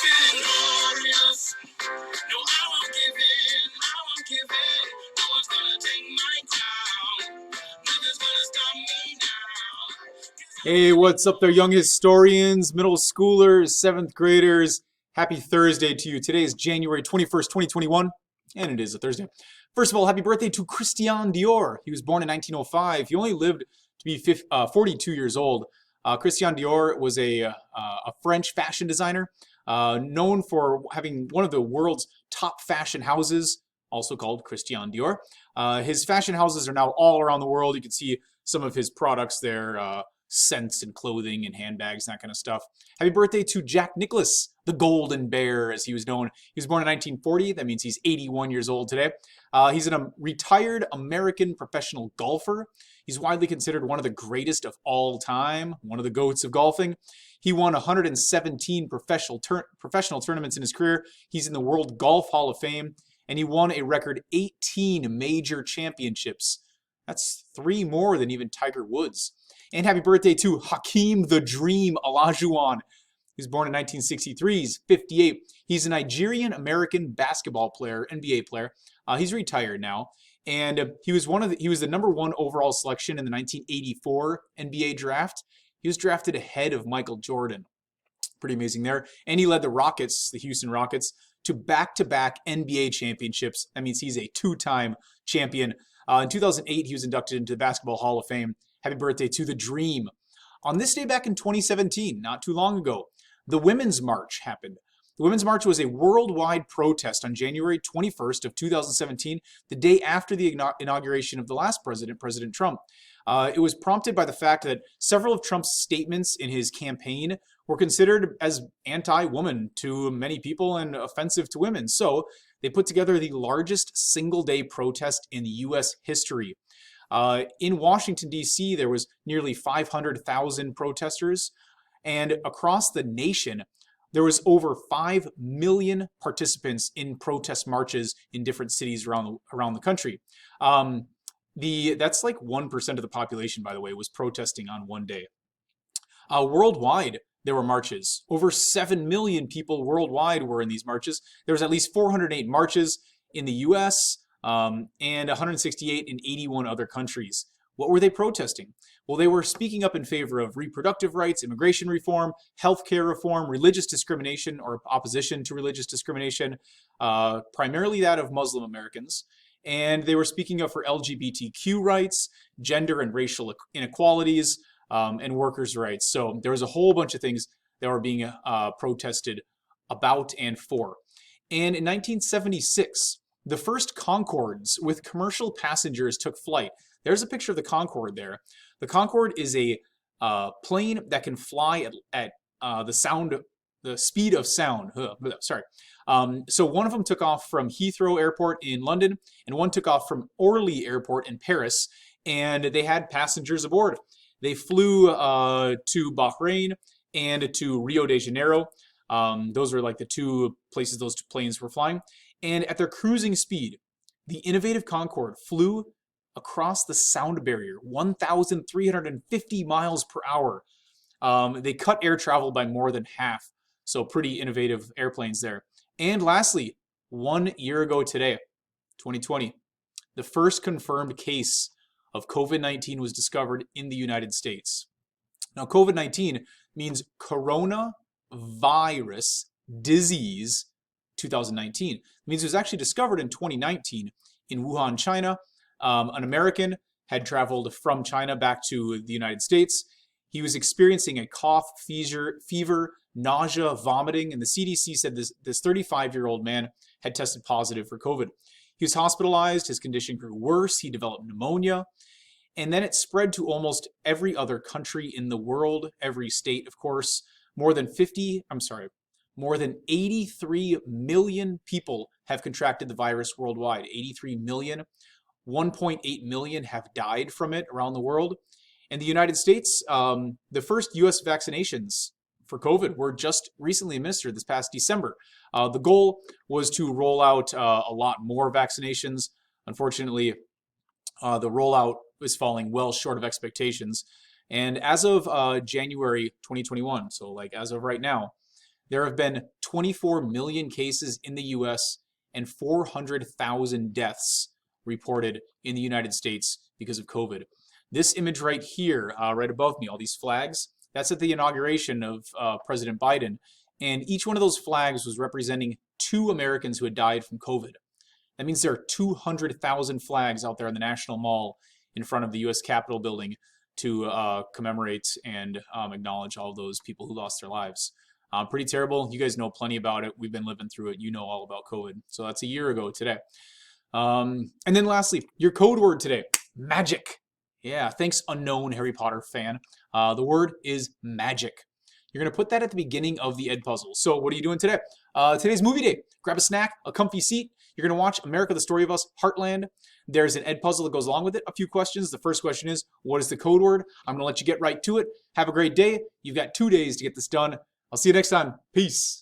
feeling glorious. No, I won't give in. I won't give in. No one's gonna take my crown. Nothing's gonna stop me now. Hey, what's up there, young historians, middle schoolers, seventh graders? Happy Thursday to you. Today is January 21st, 2021, and it is a Thursday. First of all, happy birthday to Christian Dior. He was born in 1905. He only lived to be 42 years old. Christian Dior was a French fashion designer, known for having one of the world's top fashion houses, also called Christian Dior. His fashion houses are now all around the world. You can see some of his products there, scents and clothing and handbags, and that kind of stuff. Happy birthday to Jack Nicklaus, the Golden Bear, as he was known. He was born in 1940. That means he's 81 years old today. He's a retired American professional golfer. He's widely considered one of the greatest of all time, one of the GOATs of golfing. He won 117 professional tournaments in his career. He's in the World Golf Hall of Fame, and he won a record 18 major championships. That's 3 more than even Tiger Woods. And happy birthday to Hakeem The Dream Olajuwon. He was born in 1963. He's 58. He's a Nigerian-American basketball player, NBA player. He's retired now. And he was the number 1 overall selection in the 1984 NBA draft. He was drafted ahead of Michael Jordan. Pretty amazing there. And he led the Rockets, the Houston Rockets, to back-to-back NBA championships. That means he's a 2-time champion. In 2008, he was inducted into the Basketball Hall of Fame. Happy birthday to The Dream. On this day back in 2017, not too long ago, the Women's March happened. The Women's March was a worldwide protest on January 21st of 2017, the day after the inauguration of the last president, President Trump. It was prompted by the fact that several of Trump's statements in his campaign were considered as anti-woman to many people and offensive to women. So they put together the largest single-day protest in U.S. history. In Washington, D.C., there was nearly 500,000 protesters, and across the nation, there was over 5 million participants in protest marches in different cities around the country. That's like 1% of the population, by the way, was protesting on one day. Worldwide, there were marches. Over 7 million people worldwide were in these marches. There was at least 408 marches in the U.S., and 168 in 81 other countries. What were they protesting? Well, they were speaking up in favor of reproductive rights, immigration reform, healthcare reform, religious discrimination or opposition to religious discrimination, primarily that of Muslim Americans. And they were speaking up for LGBTQ rights, gender and racial inequalities, and workers' rights. So there was a whole bunch of things that were being protested about and for. And in 1976, the first Concordes with commercial passengers took flight. There's a picture of the Concorde there. The Concorde is a plane that can fly at the speed of sound. So one of them took off from Heathrow Airport in London, and one took off from Orly Airport in Paris, and they had passengers aboard. They flew to Bahrain and to Rio de Janeiro. Those were like the 2 places those 2 planes were flying. And at their cruising speed, the innovative Concorde flew across the sound barrier, 1,350 miles per hour. They cut air travel by more than half. So pretty innovative airplanes there. And lastly, 1 year ago today, 2020, the first confirmed case of COVID-19 was discovered in the United States. Now, COVID-19 means coronavirus disease 2019. It means it was actually discovered in 2019 in Wuhan, China. An American had traveled from China back to the United States. He was experiencing a cough, fever, nausea, vomiting, and the CDC said this 35-year-old man had tested positive for COVID. He was hospitalized, his condition grew worse, he developed pneumonia, and then it spread to almost every other country in the world, every state, of course. More than 83 million people have contracted the virus worldwide. 83 million. 1.8 million have died from it around the world. In the United States, the first U.S. vaccinations for COVID were just recently administered this past December. The goal was to roll out a lot more vaccinations. Unfortunately, the rollout is falling well short of expectations. And as of January 2021, so like as of right now, There have been 24 million cases in the US and 400,000 deaths reported in the United States because of COVID. This image right here, right above me, all these flags, that's at the inauguration of President Biden. And each one of those flags was representing 2 Americans who had died from COVID. That means there are 200,000 flags out there in the National Mall in front of the U.S. Capitol building to commemorate and acknowledge all of those people who lost their lives. Pretty terrible. You guys know plenty about it. We've been living through it. You know all about COVID. So that's a year ago today. And then lastly, your code word today, magic. Yeah, thanks, unknown Harry Potter fan. The word is magic. You're going to put that at the beginning of the Ed puzzle. So what are you doing today? Today's movie day. Grab a snack, a comfy seat. You're going to watch America, the Story of Us, Heartland. There's an Ed puzzle that goes along with it. A few questions. The first question is, what is the code word? I'm going to let you get right to it. Have a great day. You've got 2 days to get this done. I'll see you next time. Peace.